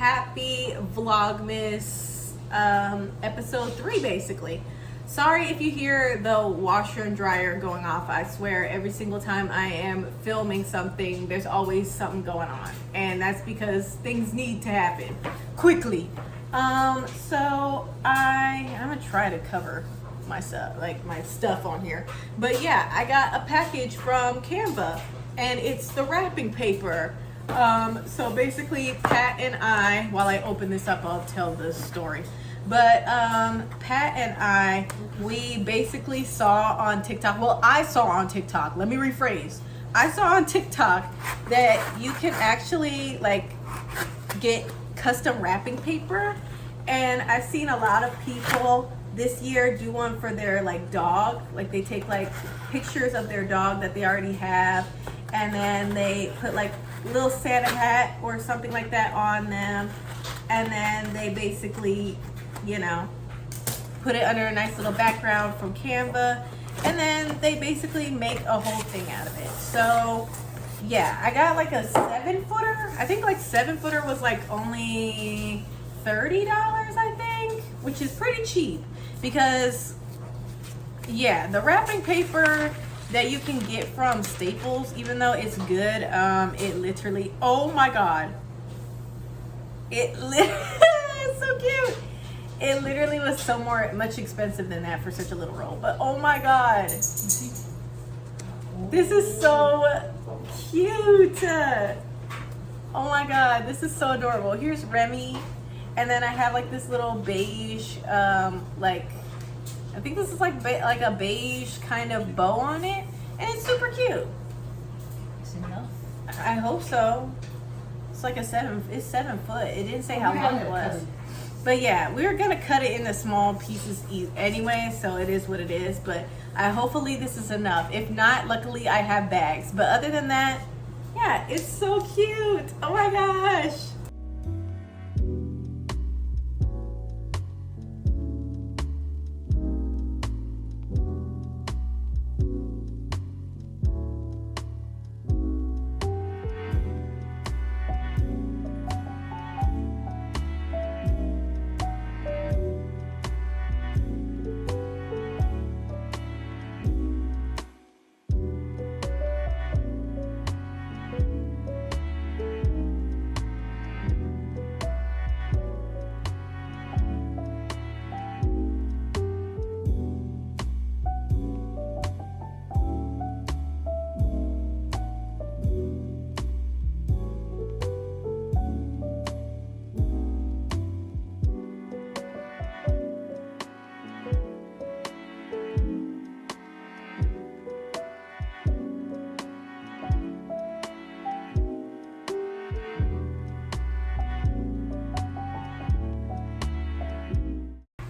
happy vlogmas episode 3 basically. Sorry if you hear the washer and dryer going off. I swear every single time I am filming something, there's always something going on, and that's because things need to happen quickly. So I'm gonna try to cover my stuff, like my stuff on here. But yeah, I got a package from Canva, and it's the wrapping paper. So basically, Pat and I, while I open this up, I'll tell the story. But Pat and I, we basically saw on TikTok, well, I saw on TikTok, let me rephrase. I saw on TikTok that you can actually like get custom wrapping paper, and I've seen a lot of people this year do one for their like dog. Like they take like pictures of their dog that they already have, and then they put like little Santa hat or something like that on them, and then they basically, you know, put it under a nice little background from Canva, and then they basically make a whole thing out of it. So yeah, I got like a 7-footer. I think like 7-footer was like only $30, I think, which is pretty cheap, because yeah, the wrapping paper that you can get from Staples, even though it's good, it literally, oh my god, it's so cute. It literally was so much expensive than that for such a little roll. But oh my god, this is so cute. Oh my god, this is so adorable. Here's Remy, and then I have like this little beige, like, I think this is like a beige kind of bow on it, and it's super cute. Is it enough? I hope so. It's like it's 7 foot. It didn't say how long it was. But yeah, we were gonna cut it into small pieces anyway, so it is what it is. But hopefully this is enough. If not, luckily I have bags. But other than that, yeah, it's so cute. Oh my gosh.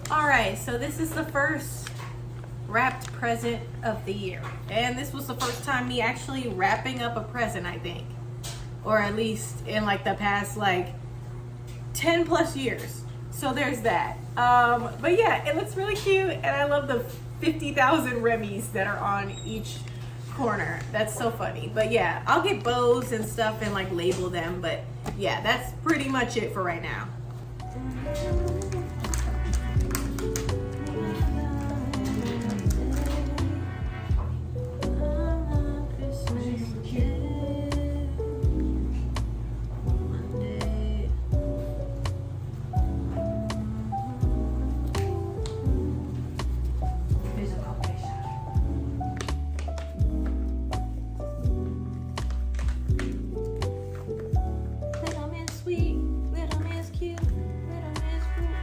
Alright, so this is the first wrapped present of the year. And this was the first time me actually wrapping up a present, I think. Or at least in like the past like 10 plus years. So there's that. But yeah, it looks really cute, and I love the 50,000 Remy's that are on each corner. That's so funny. But yeah, I'll get bows and stuff and like label them. But yeah, that's pretty much it for right now. Little man sweet, little man's cute, little man's fruit.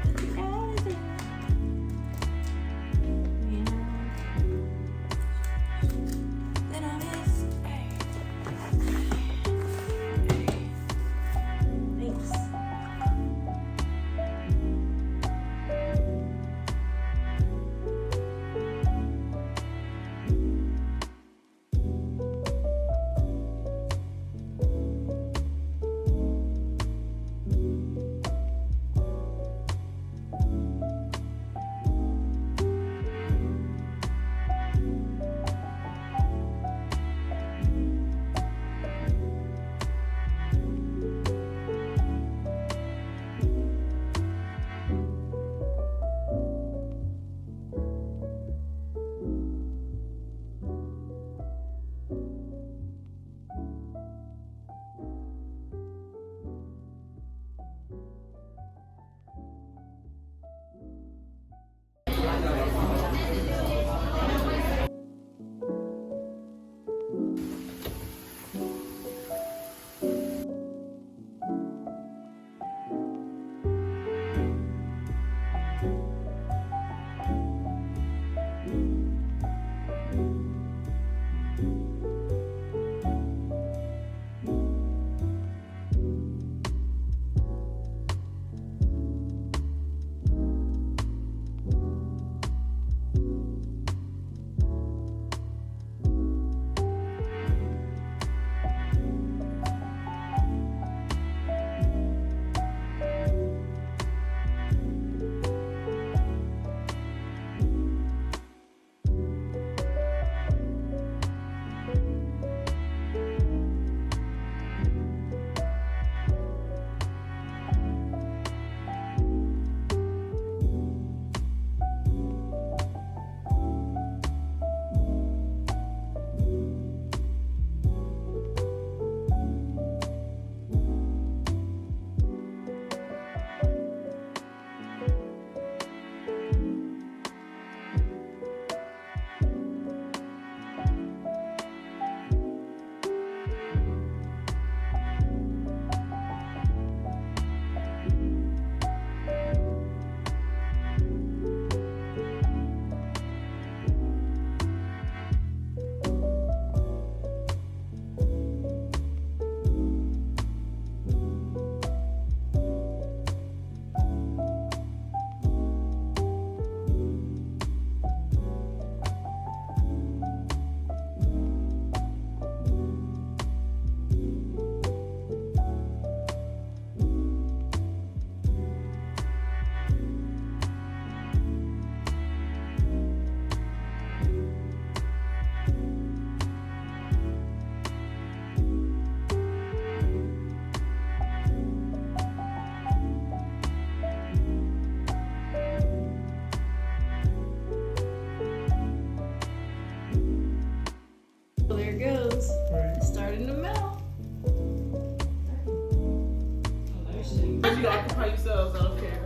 you occupy yourselves. I don't care.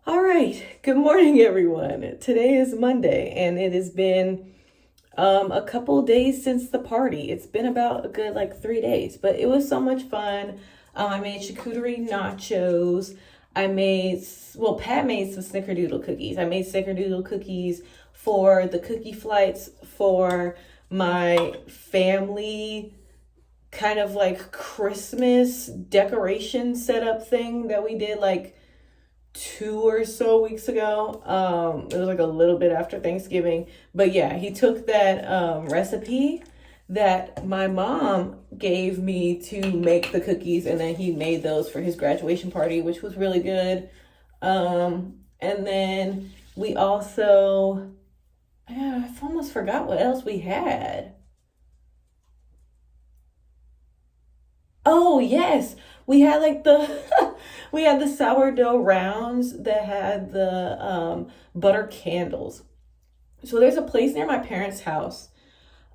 All right. Good morning, everyone. Today is Monday, and it has been a couple days since the party. It's been about a good 3 days, but it was so much fun. I made charcuterie nachos. Pat made some snickerdoodle cookies. I made snickerdoodle cookies for the cookie flights for my family kind of Christmas decoration setup thing that we did 2 or so weeks ago. It was a little bit after Thanksgiving, but yeah, he took that recipe that my mom gave me to make the cookies, and then he made those for his graduation party, which was really good. And then we also, I've almost forgot what else we had. Oh yes, we had we had the sourdough rounds that had the butter candles. So there's a place near my parents' house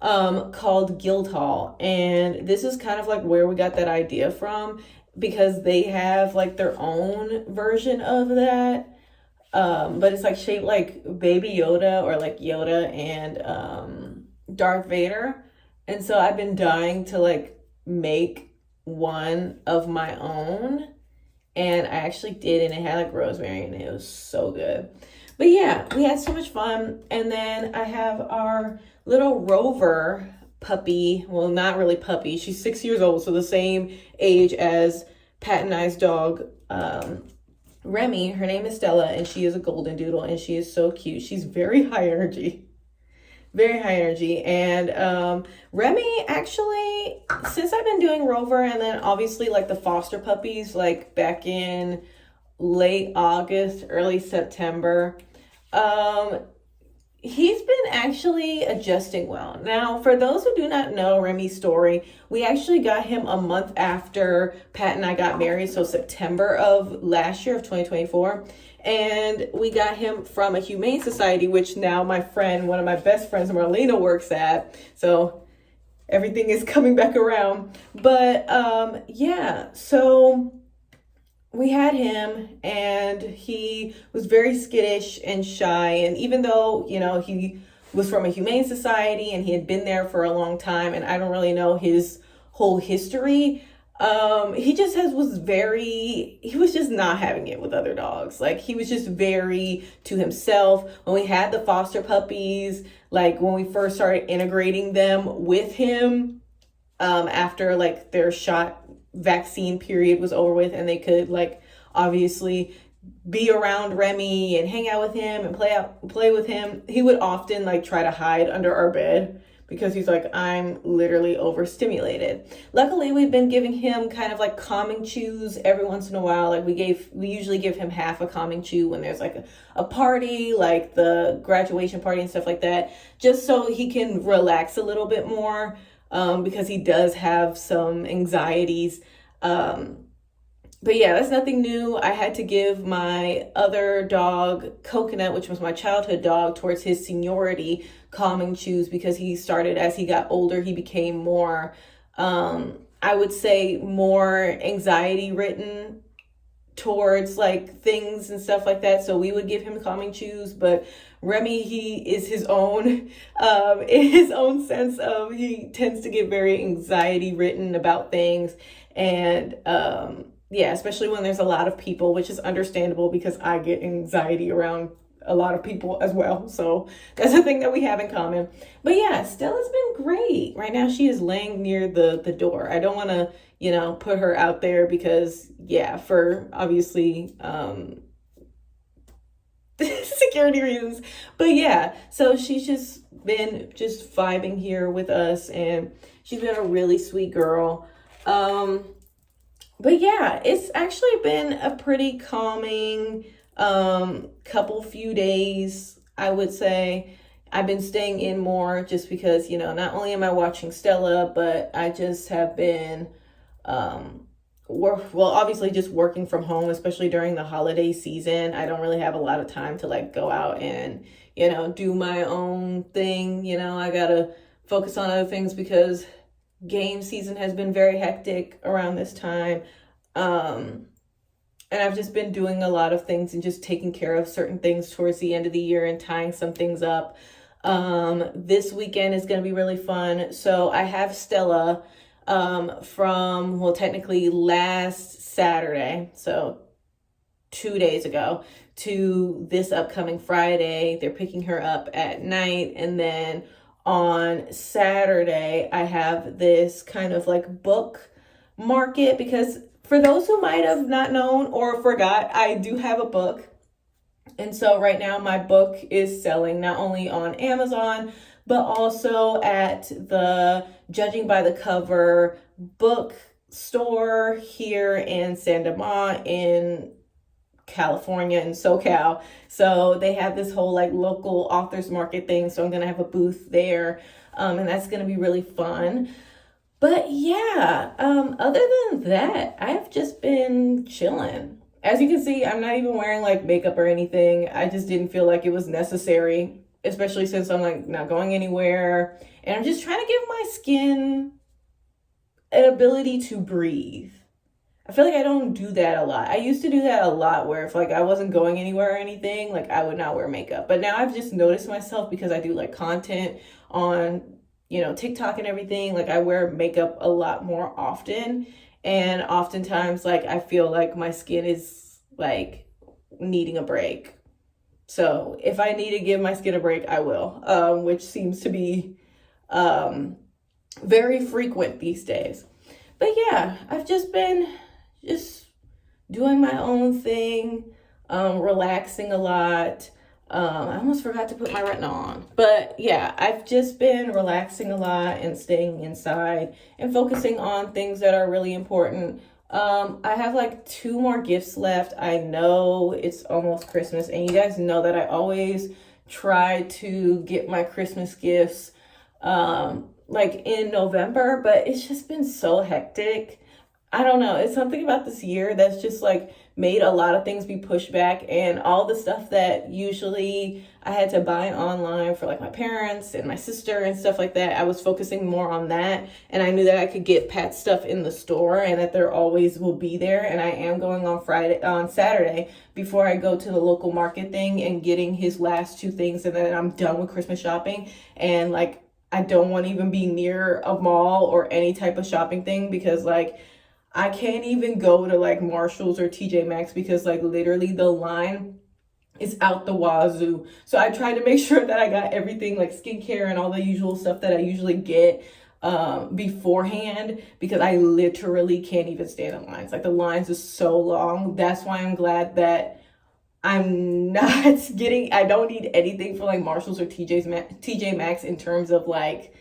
called Guildhall, and this is kind of where we got that idea from, because they have their own version of that, but it's shaped like Baby Yoda, or Yoda and Darth Vader. And so I've been dying to make one of my own, and I actually did, and it had rosemary, and it was so good. But yeah, we had so much fun. And then I have our little Rover puppy. Well, not really puppy, she's 6 years old, so the same age as Pat and I's dog, Remy. Her name is Stella, and she is a golden doodle, and she is so cute. She's very high energy. Very high energy. And Remy, actually, since I've been doing Rover, and then obviously the foster puppies back in late August, early September, he's been actually adjusting well. Now, for those who do not know Remy's story, we actually got him a month after Pat and I got married, so September of last year of 2024. And we got him from a humane society, which now my friend, one of my best friends, Marlena, works at. So everything is coming back around. But yeah, so we had him, and he was very skittish and shy. And even though, he was from a humane society and he had been there for a long time, and I don't really know his whole history, he was just not having it with other dogs. He was just very to himself. When we had the foster puppies, when we first started integrating them with him, after their shot vaccine period was over with, and they could obviously be around Remy and hang out with him and play with him, he would often like try to hide under our bed because he's like, I'm literally overstimulated. Luckily, we've been giving him kind of like calming chews every once in a while. Like we usually give him half a calming chew when there's like a party, like the graduation party and stuff like that, just so he can relax a little bit more, because he does have some anxieties. But yeah, that's nothing new. I had to give my other dog, Coconut, which was my childhood dog, towards his seniority, calming chews because he started, as he got older, he became more, I would say, more anxiety ridden towards like things and stuff like that. So we would give him calming chews, but Remy, he is his own, in his own sense of, he tends to get very anxiety ridden about things. And, yeah, especially when there's a lot of people, which is understandable because I get anxiety around a lot of people as well. So that's a thing that we have in common. But yeah, Stella's been great. Right now she is laying near the door. I don't want to, put her out there because, yeah, for obviously security reasons. But yeah, so she's just been vibing here with us, and she's been a really sweet girl. But yeah, it's actually been a pretty calming few days, I would say. I've been staying in more just because, not only am I watching Stella, but I just have been, obviously just working from home, especially during the holiday season. I don't really have a lot of time to like go out and, do my own thing. I gotta focus on other things because game season has been very hectic around this time. And I've just been doing a lot of things and just taking care of certain things towards the end of the year and tying some things up. This weekend is going to be really fun. So I have Stella from, well, technically last Saturday, so 2 days ago, to this upcoming Friday. They're picking her up at night. And then on Saturday, I have this kind of like book market, because for those who might have not known or forgot, I do have a book. And so right now my book is selling not only on Amazon, but also at the Judging by the Cover bookstore here in San Dimas in California, in SoCal. So they have this whole like local authors market thing. So I'm going to have a booth there. And that's going to be really fun. But yeah, other than that, I've just been chilling. As you can see, I'm not even wearing like makeup or anything. I just didn't feel like it was necessary, especially since I'm like not going anywhere. And I'm just trying to give my skin an ability to breathe. I feel like I don't do that a lot. I used to do that a lot where if like I wasn't going anywhere or anything, like I would not wear makeup. But now I've just noticed myself, because I do like content on, you know, TikTok and everything, like I wear makeup a lot more often. And oftentimes, like, I feel like my skin is like needing a break. So if I need to give my skin a break, I will, which seems to be very frequent these days. But yeah, I've just been doing my own thing, relaxing a lot. I almost forgot to put my retinol on. But yeah, I've just been relaxing a lot and staying inside and focusing on things that are really important. I have like 2 more gifts left. I know it's almost Christmas, and you guys know that I always try to get my Christmas gifts like in November, but it's just been so hectic. I don't know. It's something about this year that's just like made a lot of things be pushed back, and all the stuff that usually I had to buy online for like my parents and my sister and stuff like that, I was focusing more on that. And I knew that I could get Pat's stuff in the store and that there always will be there. And I am going on Saturday before I go to the local market thing and getting his last 2 things, and then I'm done with Christmas shopping. And like, I don't want to even be near a mall or any type of shopping thing, because like I can't even go to like Marshall's or TJ Maxx, because like literally the line is out the wazoo. So I tried to make sure that I got everything like skincare and all the usual stuff that I usually get beforehand, because I literally can't even stand in lines. Like the lines are so long. That's why I'm glad that I'm not I don't need anything for like Marshall's or TJ Maxx in terms of like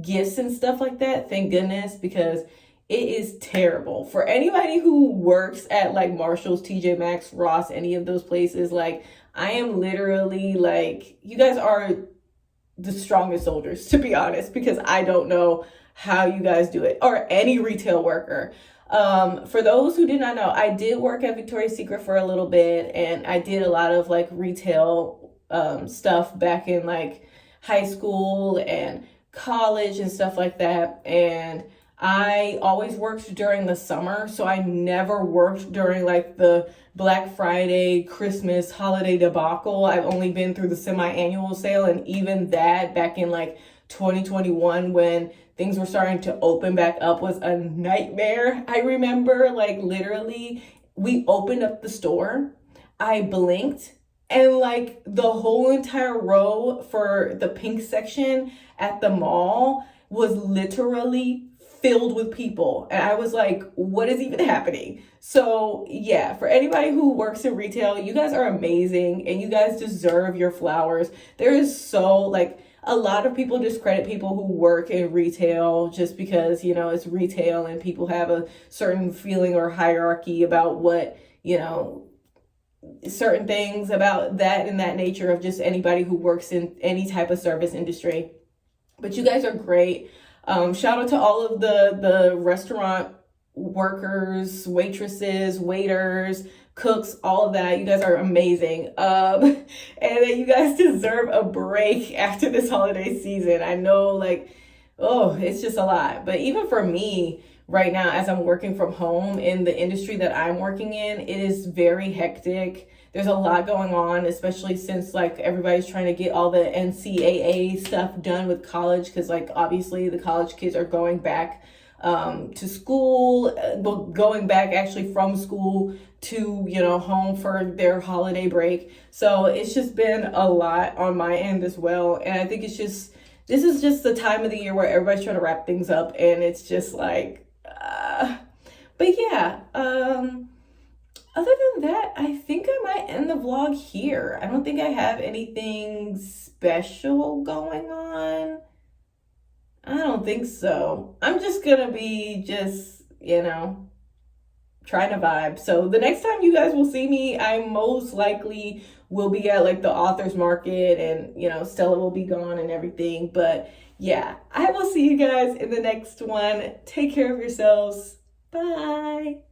gifts and stuff like that. Thank goodness, because it is terrible. For anybody who works at like Marshall's, TJ Maxx, Ross, any of those places, like I am literally like, you guys are the strongest soldiers, to be honest, because I don't know how you guys do it, or any retail worker. For those who did not know, I did work at Victoria's Secret for a little bit, and I did a lot of like retail stuff back in like high school and college and stuff like that. And I always worked during the summer, so I never worked during like the Black Friday, Christmas, holiday debacle. I've only been through the semi-annual sale, and even that back in like 2021 when things were starting to open back up was a nightmare. I remember like literally we opened up the store, I blinked, and like the whole entire row for the pink section at the mall was literally filled with people. And I was like, what is even happening? So yeah, for anybody who works in retail, you guys are amazing and you guys deserve your flowers. There is so like a lot of people discredit people who work in retail just because, you know, it's retail and people have a certain feeling or hierarchy about what, you know, certain things about that and that nature of just anybody who works in any type of service industry. But you guys are great. Shout out to all of the restaurant workers, waitresses, waiters, cooks, all of that. You guys are amazing. And that you guys deserve a break after this holiday season. I know like oh, it's just a lot. But even for me right now, as I'm working from home in the industry that I'm working in, it is very hectic. There's a lot going on, especially since like everybody's trying to get all the NCAA stuff done with college, because like obviously the college kids are going back to school, going back actually from school to, you know, home for their holiday break. So it's just been a lot on my end as well. And I think this is just the time of the year where everybody's trying to wrap things up, and it's just like, but yeah, other than that, I think I might end the vlog here. I don't think I have anything special going on. I don't think so. I'm just gonna be you know, trying to vibe. So the next time you guys will see me, I most likely will be at like the author's market, and you know, Stella will be gone and everything. But yeah, I will see you guys in the next one. Take care of yourselves. Bye.